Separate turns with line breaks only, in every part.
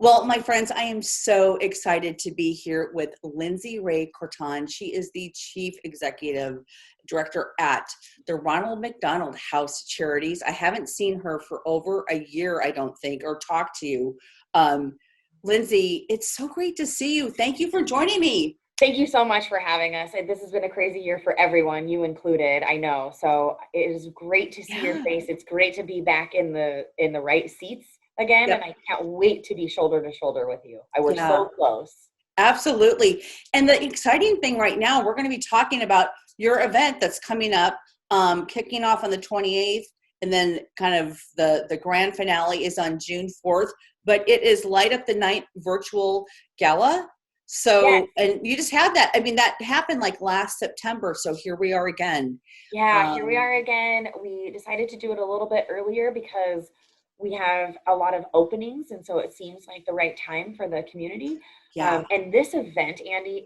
Well, my friends, I am so excited to be here with Lindsey Kortan. She is the Chief Executive Director at the Ronald McDonald House Charities. I haven't seen her for over a year, I don't think, or talked to you. Lindsey, it's so great to see you. Thank you for joining me.
Thank you so much for having us. This has been a crazy year for everyone, you included, I know. So it is great to see your face. It's great to be back in the right seats again.
Yep.
And I can't wait to be shoulder to shoulder with you. We're so close.
Absolutely. And the exciting thing right now, we're going to be talking about your event that's coming up, kicking off on the 28th. And then kind of the grand finale is on June 4th. But it is Light Up the Night virtual gala. So, yes. And you just had that. I mean, that happened like last September. So here we are again.
Yeah, here we are again. We decided to do it a little bit earlier because we have a lot of openings. And so it seems like the right time for the community.
Yeah.
And this event, Andy,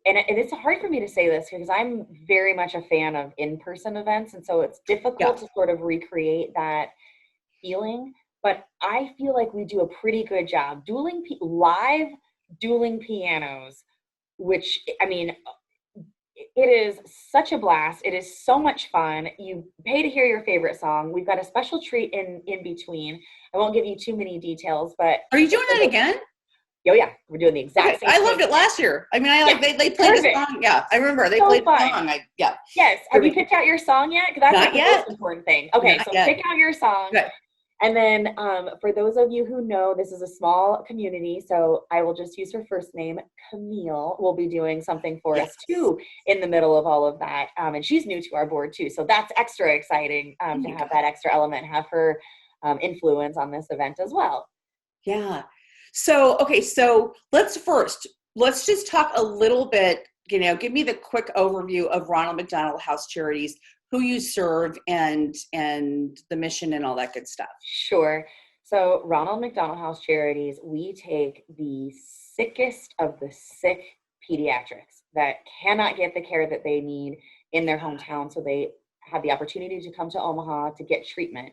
and it's hard for me to say this because I'm very much a fan of in-person events. And so it's difficult to sort of recreate that feeling. But I feel like we do a pretty good job live dueling pianos, which, I mean, it is such a blast. It is so much fun. You pay to hear your favorite song. We've got a special treat in between. I won't give you too many details, but
are you doing that again?
Oh yeah, we're doing the exact same
I
thing.
loved it last year. I mean, they played the song. Yeah, I remember they played the song.
Yes. Have you picked out your song yet? Because that's the most important thing. Okay, so pick out your song.
Good.
And then for those of you who know, this is a small community, so I will just use her first name. Camille will be doing something for us too in the middle of all of that. And she's new to our board too, so that's extra exciting to have that extra element, have her influence on this event as well.
Yeah. So, okay, so let's just talk a little bit, give me the quick overview of Ronald McDonald House Charities, who you serve and the mission and all that good stuff.
Sure. So Ronald McDonald House Charities, we take the sickest of the sick pediatrics that cannot get the care that they need in their hometown. So they have the opportunity to come to Omaha to get treatment.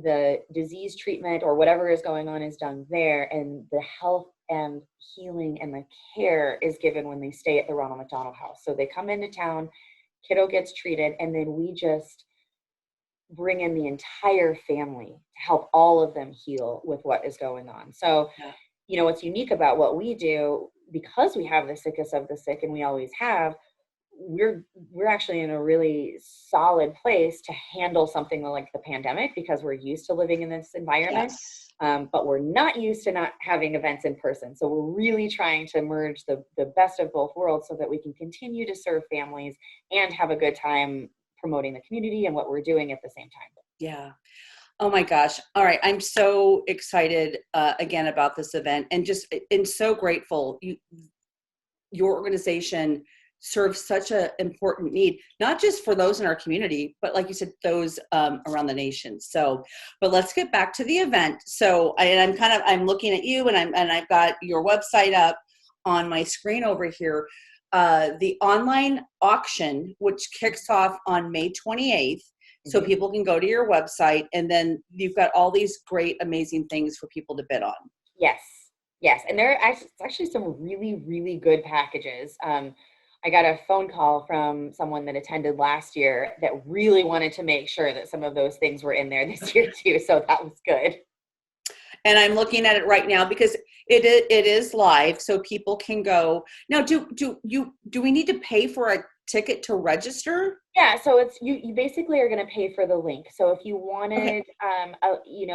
The disease treatment or whatever is going on is done there, and the health and healing and the care is given when they stay at the Ronald McDonald House. So they come into town, kiddo gets treated, and then we just bring in the entire family to help all of them heal with what is going on. So, what's unique about what we do, because we have the sickest of the sick, and we always have, we're actually in a really solid place to handle something like the pandemic because we're used to living in this environment. But we're not used to not having events in person. So we're really trying to merge the best of both worlds so that we can continue to serve families and have a good time promoting the community and what we're doing at the same time.
Yeah. Oh my gosh. All right. I'm so excited again about this event and so grateful. Your organization serves such an important need, not just for those in our community, but like you said, those around the nation. So, but let's get back to the event. So, I'm looking at you, and I've got your website up on my screen over here. The online auction, which kicks off on May 28th, so people can go to your website, and then you've got all these great, amazing things for people to bid on.
Yes, and there are actually some really, really good packages. I got a phone call from someone that attended last year that really wanted to make sure that some of those things were in there this year too. So that was good.
And I'm looking at it right now because it is live, so people can go. Now, do we need to pay for a ticket to register?
Yeah, so it's you basically are going to pay for the link. So if you wanted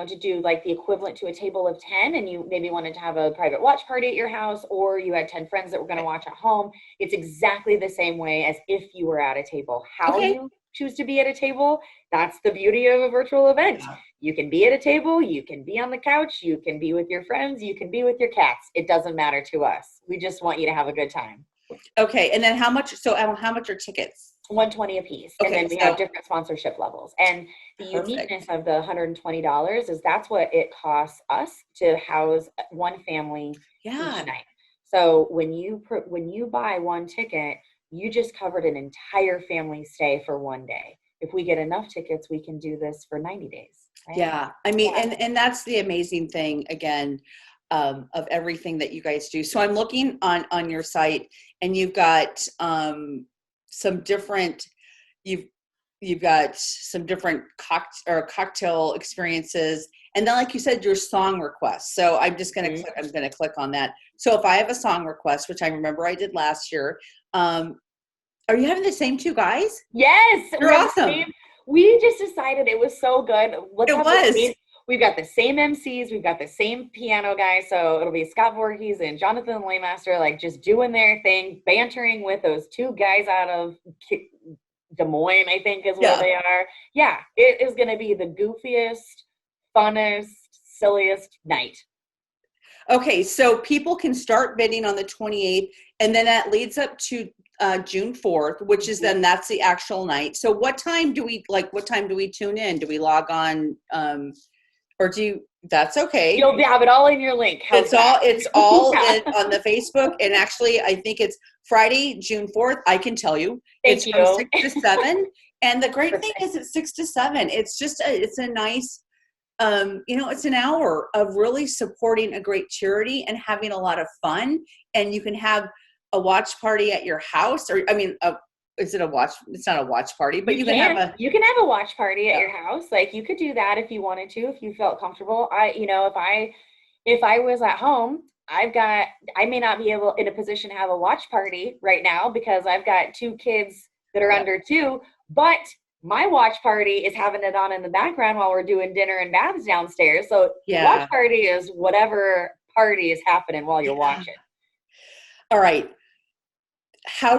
to do like the equivalent to a table of 10, and you maybe wanted to have a private watch party at your house, or you had 10 friends that were going to watch at home, it's exactly the same way as if you were at a table. How you choose to be at a table, that's the beauty of a virtual event. You can be at a table, you can be on the couch, you can be with your friends, you can be with your cats. It doesn't matter to us. We just want you to have a good time.
Okay, and then how much are tickets?
$120 a piece. Okay, and then we have different sponsorship levels. And the uniqueness of the $120 is that's what it costs us to house one family each night. So when you buy one ticket, you just covered an entire family stay for one day. If we get enough tickets, we can do this for 90 days. Right?
Yeah, I mean, and that's the amazing thing again. of everything that you guys do. So I'm looking on your site, and you've got some different, you've got some different cocktail experiences. And then, like you said, your song requests. So I'm just going to click, I'm going to click on that. So if I have a song request, which I remember I did last year, are you having the same two guys?
Yes.
You're awesome.
We just decided it was so good.
It was.
We've got the same MCs. We've got the same piano guy. So it'll be Scott Voorhees and Jonathan Laymaster, like just doing their thing, bantering with those two guys out of Des Moines, I think is where they are. Yeah, it is going to be the goofiest, funnest, silliest night.
Okay, so people can start bidding on the 28th, and then that leads up to June 4th, which is then that's the actual night. So what time do we tune in? Do we log on, or do you? That's okay.
You'll have it all in your link.
It's all on the Facebook, and actually I think it's Friday, June 4th. I can tell you. It's from 6 to 7. And the great thing is it's 6 to 7. It's just it's a nice, it's an hour of really supporting a great charity and having a lot of fun. And you can have a watch party at your house, or is it a watch? It's not a watch party, but you can have
a watch party at your house. Like you could do that if you wanted to, if you felt comfortable. If I was at home, I may not be in a position to have a watch party right now because I've got 2 kids that are under 2, but my watch party is having it on in the background while we're doing dinner and baths downstairs. So the watch party is whatever party is happening while you're watching.
All right. Where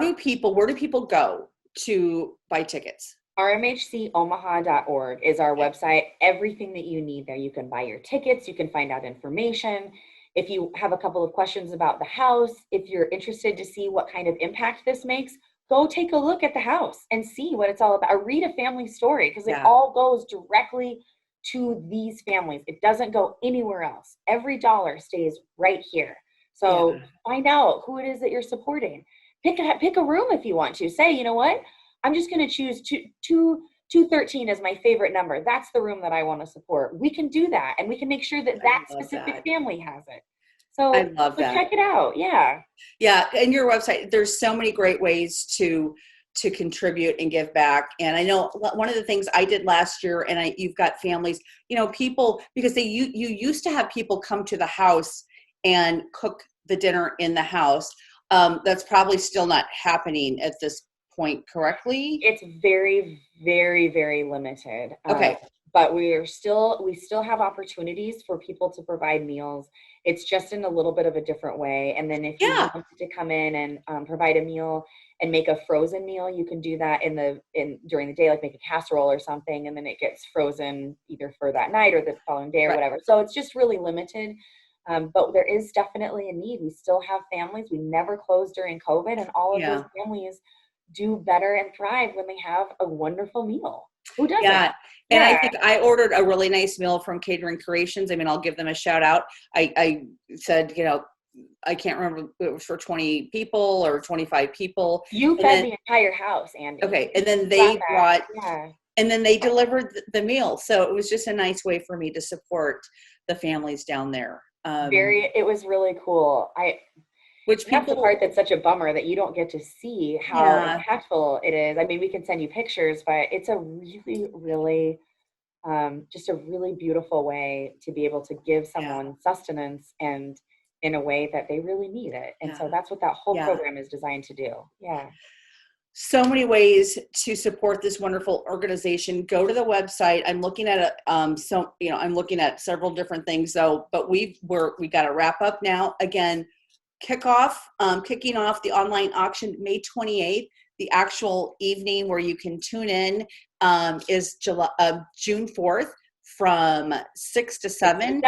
do people go to buy tickets?
rmhcomaha.org is our website. Everything that you need there. You can buy your tickets. You can find out information. If you have a couple of questions about the house, if you're interested to see what kind of impact this makes, go take a look at the house and see what it's all about. Or read a family story, because it all goes directly to these families. It doesn't go anywhere else. Every dollar stays right here. So find out who it is that you're supporting. Pick a room if you want to. Say, you know what? I'm just going to choose 213 as my favorite number. That's the room that I want to support. We can do that, and we can make sure that specific family has it. So
I love that.
Check it out. Yeah.
Yeah. And your website, there's so many great ways to contribute and give back. And I know one of the things I did last year, and you've got families, people, because you used to have people come to the house and cook the dinner in the house. That's probably still not happening at this point, correctly?
It's very, very, very limited.
Okay.
But we still have opportunities for people to provide meals. It's just in a little bit of a different way. And then if you wanted to come in and provide a meal and make a frozen meal, you can do that during the day, like make a casserole or something, and then it gets frozen either for that night or the following day or whatever. So it's just really limited. But there is definitely a need. We still have families. We never closed during COVID, and all of those families do better and thrive when they have a wonderful meal. Who doesn't?
Yeah. And I think I ordered a really nice meal from Catering Creations. I'll give them a shout out. I said, I can't remember if it was for 20 people or 25 people.
You fed the entire house, Andy.
Okay. And then they brought, and then they delivered the meal. So it was just a nice way for me to support the families down there.
It was really cool. That's the part that's such a bummer, that you don't get to see how impactful it is. We can send you pictures, but it's a really, really, just a really beautiful way to be able to give someone sustenance and in a way that they really need it. And so that's what that whole program is designed to do. Yeah.
So many ways to support this wonderful organization. Go to the website. I'm looking at I'm looking at several different things though, but we got to wrap up now. Again, kicking off the online auction May 28th. The actual evening where you can tune in is June 4th from 6 to 7.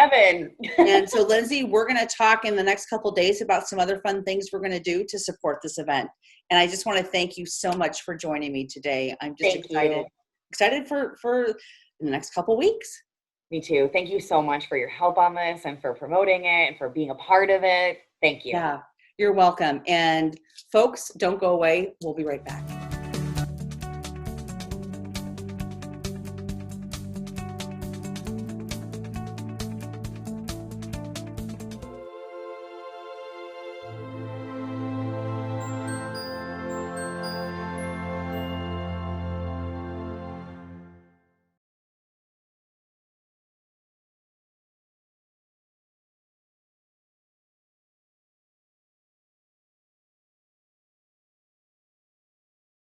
And so, Lindsey, we're going to talk in the next couple of days about some other fun things we're going to do to support this event. And I just want to thank you so much for joining me today. I'm just excited for the next couple of weeks.
Me too. Thank you so much for your help on this and for promoting it and for being a part of it. Thank you.
Yeah, you're welcome. And folks, don't go away. We'll be right back.